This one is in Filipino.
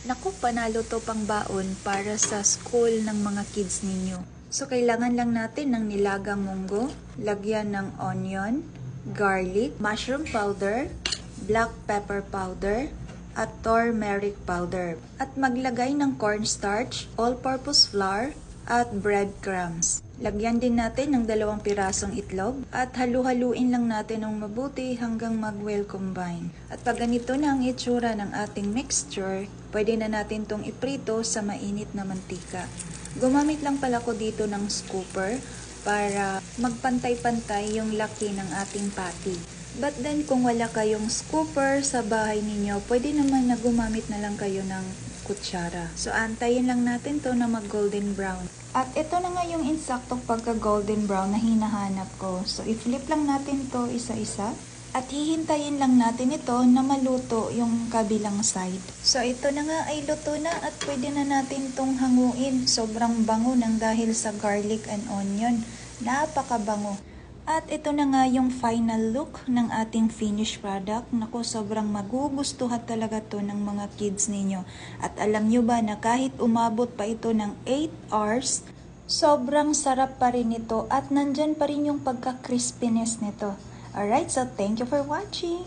Naku, panalo to pang baon para sa school ng mga kids ninyo. So, kailangan lang natin ng nilagang munggo, lagyan ng onion, garlic, mushroom powder, black pepper powder, at turmeric powder. At maglagay ng cornstarch, all-purpose flour, at breadcrumbs. Lagyan din natin ng 2 pirasong itlog at halu-haluin lang natin ng mabuti hanggang mag-well combine. At pag ganito na ang itsura ng ating mixture, pwede na natin tong iprito sa mainit na mantika. Gumamit lang pala ko dito ng scooper para magpantay-pantay yung laki ng ating patty. But then kung wala kayong scooper sa bahay ninyo, pwede naman na gumamit na lang kayo ng kutsara. So antayin lang natin to na mag golden brown. At ito na nga yung insaktong pagka golden brown na hinahanap ko. So i-flip lang natin to isa-isa. At hihintayin lang natin ito na maluto yung kabilang side. So ito na nga ay luto na at pwede na natin tong hanguin. Sobrang bango nang dahil sa garlic and onion. Napakabango. At ito na nga yung final look ng ating finished product. Naku, sobrang magugustuhan talaga to ng mga kids ninyo. At alam nyo ba na kahit umabot pa ito ng 8 hours, sobrang sarap pa rin ito at nandyan pa rin yung pagka-crispiness nito. Alright, so thank you for watching!